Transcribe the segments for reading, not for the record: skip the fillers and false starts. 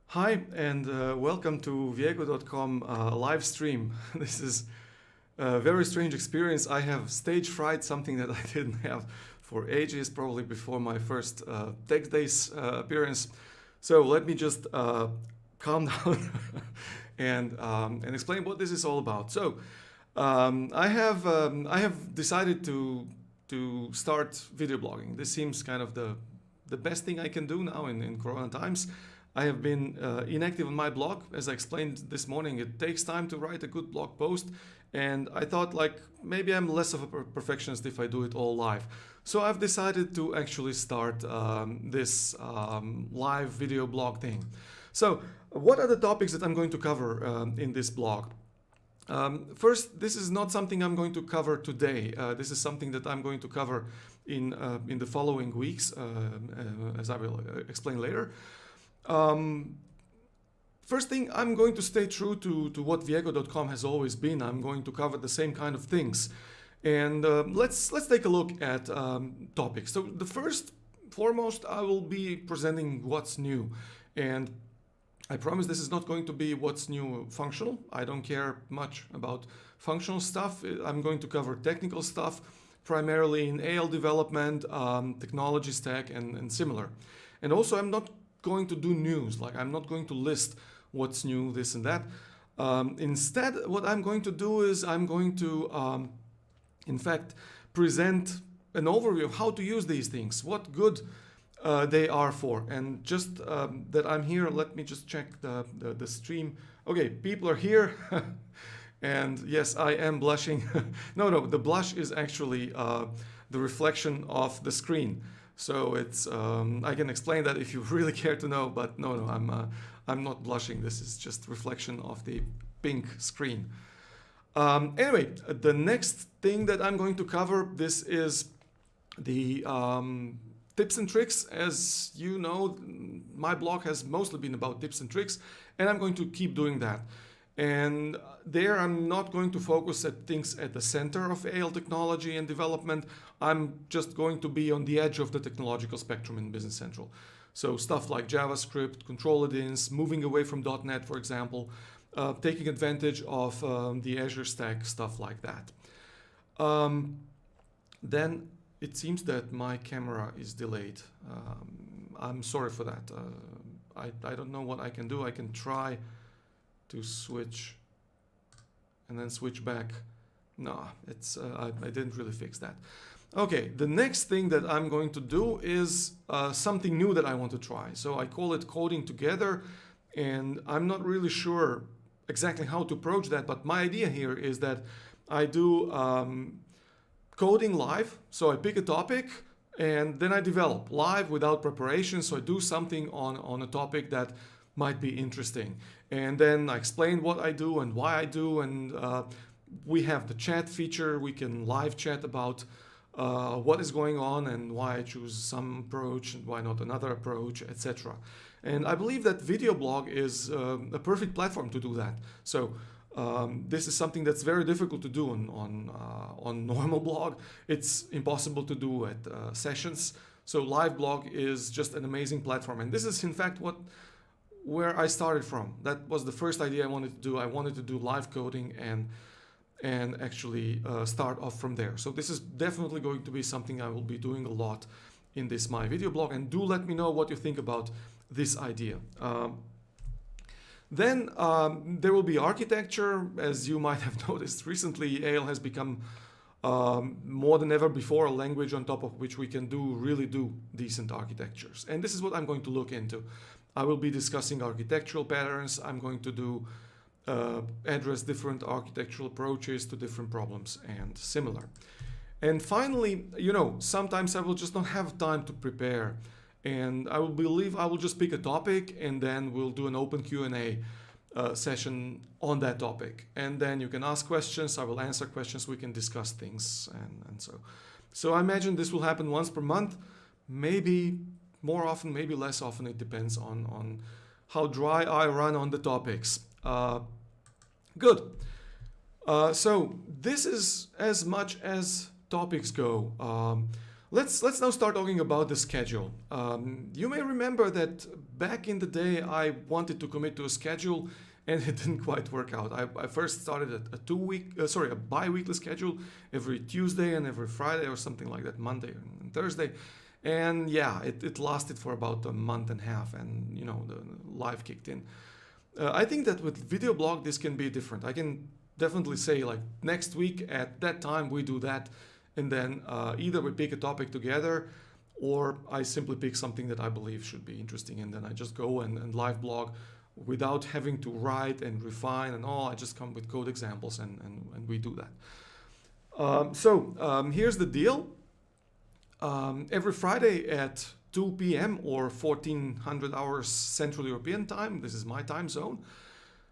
Hi, and welcome to Viego.com live stream. This is a very strange experience. I have stage fright, something that I didn't have for ages, probably before my first Tech Days appearance. So let me just calm down and explain what this is all about. So I have decided to start video blogging. This seems kind of the best thing I can do now in Corona times. I have been inactive on my blog. As I explained this morning, it takes time to write a good blog post. And I thought, like, maybe I'm less of a perfectionist if I do it all live. So I've decided to actually start this live video blog thing. So what are the topics that I'm going to cover in this blog? First, this is not something I'm going to cover today. This is something that I'm going to cover in the following weeks, as I will explain later. First thing, I'm going to stay true to what Viego.com has always been. I'm going to cover the same kind of things. And let's take a look at topics. So the first, foremost, I will be presenting what's new. And I promise this is not going to be what's new functional. I don't care much about functional stuff. I'm going to cover technical stuff, primarily in AL development, technology stack, and similar. And also, I'm not going to do news. Like, I'm not going to list what's new, this and that. Instead, what I'm going to do is I'm going to, in fact, present an overview of how to use these things, what good they are for. And just that I'm here, let me just check the stream. Okay, people are here. And yes, I am blushing. No, the blush is actually the reflection of the screen. So it's I can explain that if you really care to know, but no, I'm not blushing. This is just reflection of the pink screen. Anyway, the next thing that I'm going to cover, this is the tips and tricks. As you know, my blog has mostly been about tips and tricks, and I'm going to keep doing that. And there I'm not going to focus at things at the center of AL technology and development. I'm just going to be on the edge of the technological spectrum in Business Central. So stuff like JavaScript, control-ins, moving away from .NET, for example, taking advantage of the Azure Stack, stuff like that. Then it seems that my camera is delayed. I'm sorry for that. I don't know what I can do. I can try to switch and then switch back. No, it's I didn't really fix that. Okay, the next thing that I'm going to do is something new that I want to try. So I call it coding together, and I'm not really sure exactly how to approach that, but my idea here is that I do coding live. So I pick a topic and then I develop live without preparation. So I do something on a topic that might be interesting. And then I explain what I do and why I do. And we have the chat feature. We can live chat about what is going on and why I choose some approach and why not another approach, etc. And I believe that video blog is a perfect platform to do that. So this is something that's very difficult to do on normal blog. It's impossible to do at sessions. So live blog is just an amazing platform. And this is in fact where I started from. That was the first idea I wanted to do. I wanted to do live coding and actually start off from there. So this is definitely going to be something I will be doing a lot in this my video blog. And do let me know what you think about this idea. Then there will be architecture. As you might have noticed recently, AL has become more than ever before a language on top of which we can really do decent architectures. And this is what I'm going to look into. I will be discussing architectural patterns. I'm going to do address different architectural approaches to different problems and similar. And finally, you know, sometimes I will just not have time to prepare. And I will just pick a topic and then we'll do an open Q&A session on that topic. And then you can ask questions, I will answer questions, we can discuss things and so. So I imagine this will happen once per month, maybe more often, maybe less often. It depends on how dry I run on the topics. Good. So this is as much as topics go. Let's now start talking about the schedule. You may remember that back in the day I wanted to commit to a schedule and it didn't quite work out. I first started a bi-weekly schedule every Tuesday and every Friday or something like that, Monday and Thursday. And yeah, it lasted for about a month and a half, and the life kicked in. I think that with video blog this can be different. I can definitely say like next week at that time we do that, and then either we pick a topic together or I simply pick something that I believe should be interesting, and then I just go and live blog without having to write and refine and all. I just come with code examples and we do that. Here's the deal. Every Friday at 2 p.m. or 1400 hours Central European time, this is my time zone.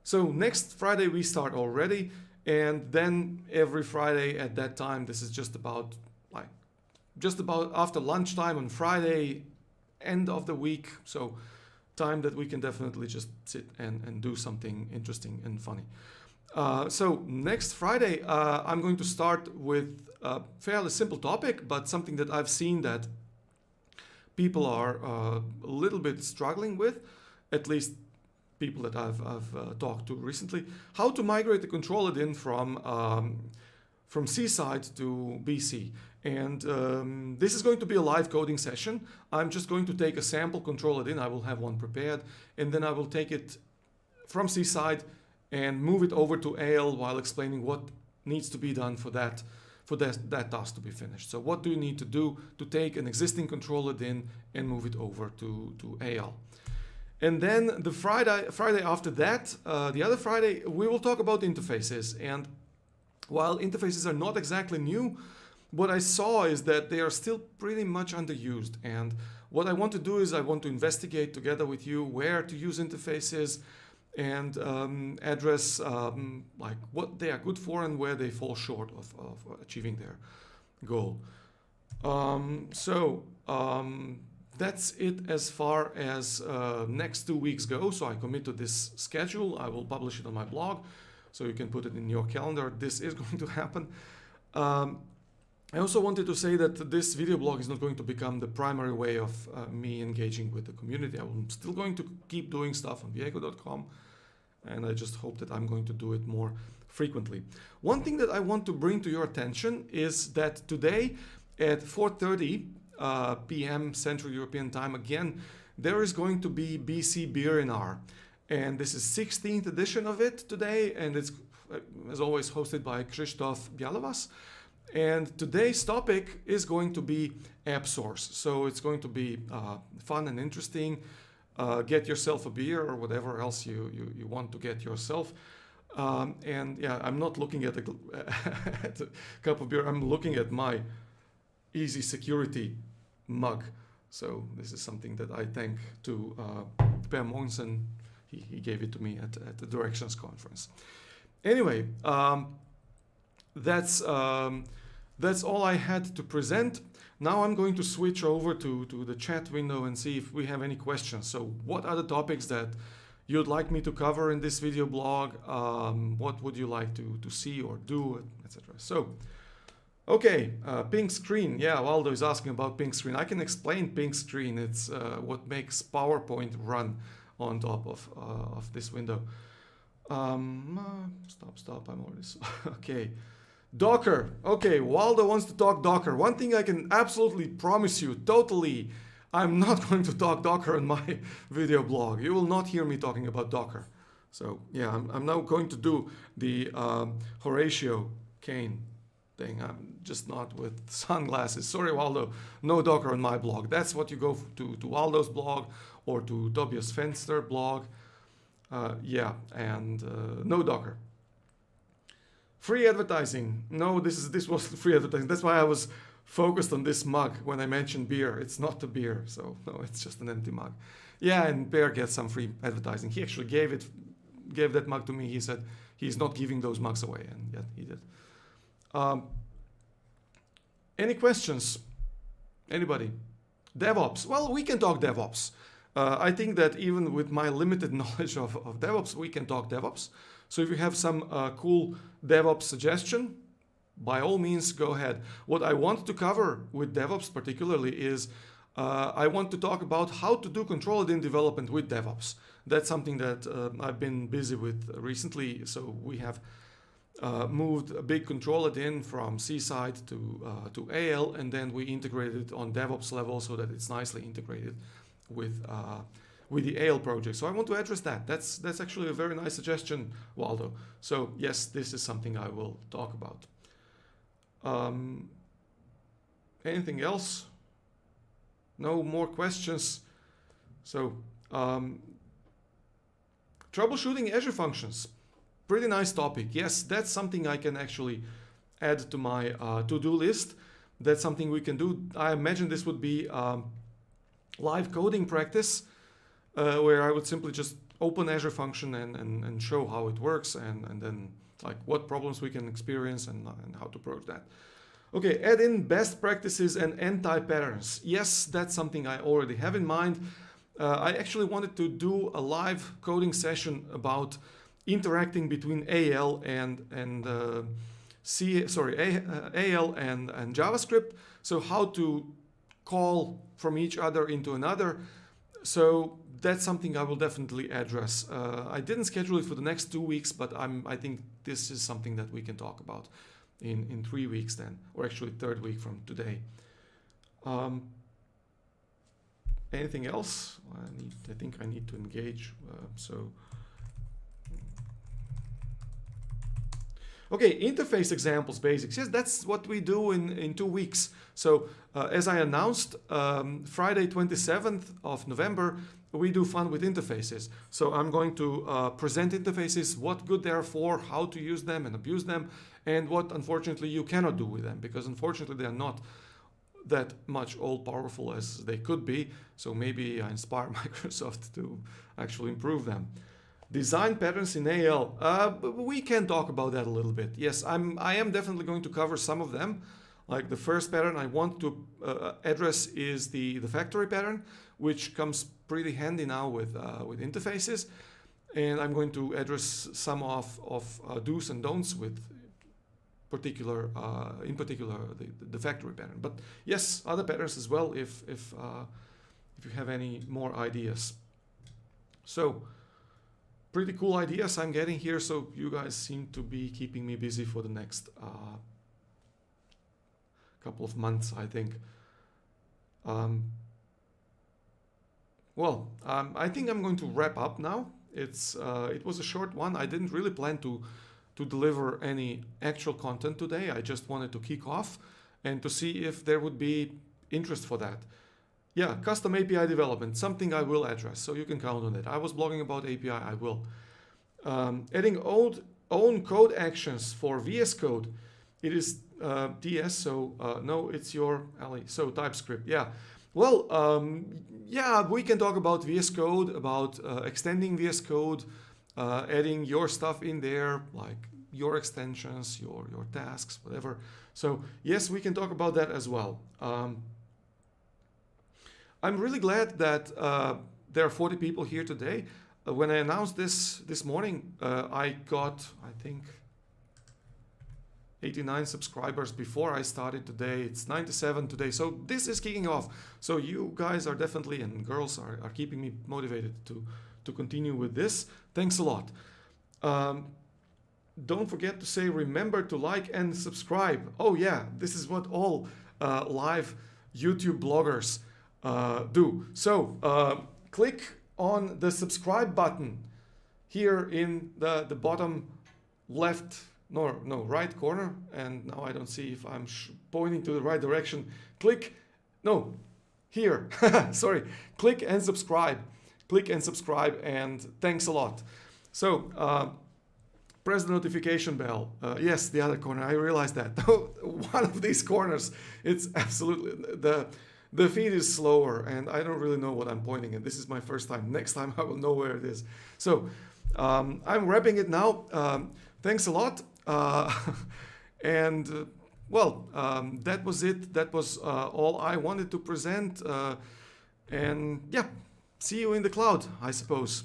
So next Friday we start already, and then every Friday at that time, this is just about after lunchtime on Friday, end of the week. So time that we can definitely just sit and do something interesting and funny. So next Friday, I'm going to start with a fairly simple topic, but something that I've seen that people are a little bit struggling with, at least people that I've talked to recently. How to migrate the control-it-in from C side to BC. And this is going to be a live coding session. I'm just going to take a sample control-it-in. I will have one prepared, and then I will take it from C side and move it over to AL while explaining what needs to be done for that task to be finished. So what do you need to do to take an existing control-it-in and move it over to AL? And then the Friday after that, the other Friday, we will talk about interfaces. And while interfaces are not exactly new, what I saw is that they are still pretty much underused. And what I want to do is I want to investigate together with you where to use interfaces and address like what they are good for and where they fall short of achieving their goal. That's it as far as next 2 weeks go. So I commit to this schedule. I will publish it on my blog, so you can put it in your calendar. This is going to happen. I also wanted to say that this video blog is not going to become the primary way of me engaging with the community. I'm still going to keep doing stuff on Viego.com, and I just hope that I'm going to do it more frequently. One thing that I want to bring to your attention is that today at 4:30 p.m. Central European time, again, there is going to be BC Beerinar. And this is 16th edition of it today, and it's, as always, hosted by Krzysztof Białowież. And today's topic is going to be app source. So it's going to be fun and interesting. Get yourself a beer or whatever else you want to get yourself. And yeah, I'm not looking at at a cup of beer. I'm looking at my Easy Security mug. So this is something that I thank to Per Mogensen. He gave it to me at the Directions conference. Anyway, that's all I had to present. Now I'm going to switch over to the chat window and see if we have any questions. So what are the topics that you'd like me to cover in this video blog? What would you like to see or do, etc. So, okay, pink screen. Yeah, Waldo is asking about pink screen. I can explain pink screen. It's what makes PowerPoint run on top of this window. Stop, I'm already... Okay. Docker. Okay, Waldo wants to talk Docker. One thing I can absolutely promise you, totally, I'm not going to talk Docker on my video blog. You will not hear me talking about Docker. So yeah, I'm now going to do the Horatio Kane thing. I'm just not with sunglasses. Sorry, Waldo, no Docker on my blog. That's what you go to Waldo's blog or to Tobias Fenster blog. Yeah, and no Docker. Free advertising. No, this wasn't free advertising. That's why I was focused on this mug when I mentioned beer. It's not a beer, so no, it's just an empty mug. Yeah, and Bear gets some free advertising. He actually gave that mug to me. He said he's not giving those mugs away, and yet he did. Any questions? Anybody? DevOps. Well, we can talk DevOps. I think that even with my limited knowledge of DevOps, we can talk DevOps. So if you have some cool DevOps suggestion, by all means, go ahead. What I want to cover with DevOps particularly is I want to talk about how to do control-in development with DevOps. That's something that I've been busy with recently. So we have moved a big control-in from C-side to AL, and then we integrated it on DevOps level so that it's nicely integrated with the AL project. So I want to address that. That's actually a very nice suggestion, Waldo. So yes, this is something I will talk about. Anything else? No more questions. So troubleshooting Azure functions. Pretty nice topic. Yes, that's something I can actually add to my to-do list. That's something we can do. I imagine this would be live coding practice where I would simply just open Azure function and show how it works and then like what problems we can experience and how to approach that. Okay, add in best practices and anti-patterns. Yes, that's something I already have in mind. I actually wanted to do a live coding session about interacting between AL and AL and JavaScript. So how to call from each other into another. So that's something I will definitely address. I didn't schedule it for the next 2 weeks, but I think this is something that we can talk about in 3 weeks then, or actually third week from today. Anything else? I think I need to engage. Okay, interface examples, basics. Yes, that's what we do in 2 weeks. So as I announced, Friday 27th of November, we do fun with interfaces. So I'm going to present interfaces, what good they are for, how to use them and abuse them, and what unfortunately you cannot do with them, because unfortunately they are not that much all powerful as they could be. So maybe I inspire Microsoft to actually improve them. Design patterns in AL. We can talk about that a little bit. Yes, I am definitely going to cover some of them. Like the first pattern I want to address is the factory pattern, which comes pretty handy now with interfaces. And I'm going to address some of do's and don'ts with in particular the factory pattern. But yes, other patterns as well if you have any more ideas. So pretty cool ideas I'm getting here. So you guys seem to be keeping me busy for the next couple of months, I think. I think I'm going to wrap up now. It was a short one. I didn't really plan to deliver any actual content today. I just wanted to kick off and to see if there would be interest for that. Yeah, custom API development, something I will address, so you can count on it. I was blogging about API, I will. Adding own code actions for VS Code. It is DS, so no, it's your alley. So TypeScript, yeah. Well, yeah, we can talk about VS Code, about extending VS Code, adding your stuff in there, like your extensions, your tasks, whatever. So yes, we can talk about that as well. I'm really glad that there are 40 people here today. When I announced this morning, I got, I think, 89 subscribers before I started today. It's 97 today. So this is kicking off. So you guys are definitely, and girls are keeping me motivated to continue with this. Thanks a lot. Don't forget to say, remember to like and subscribe. Oh yeah, this is what all live YouTube bloggers do. So click on the subscribe button here in the bottom left, right corner. And now I don't see if I'm pointing to the right direction. Click, no, here, sorry, click and subscribe. Click and subscribe, and thanks a lot. So press the notification bell. Yes, the other corner, I realized that. One of these corners, it's absolutely, the feed is slower and I don't really know what I'm pointing at. This is my first time. Next time I will know where it is. So I'm wrapping it now. Thanks a lot. And that was it. That was all I wanted to present. And yeah, see you in the cloud, I suppose.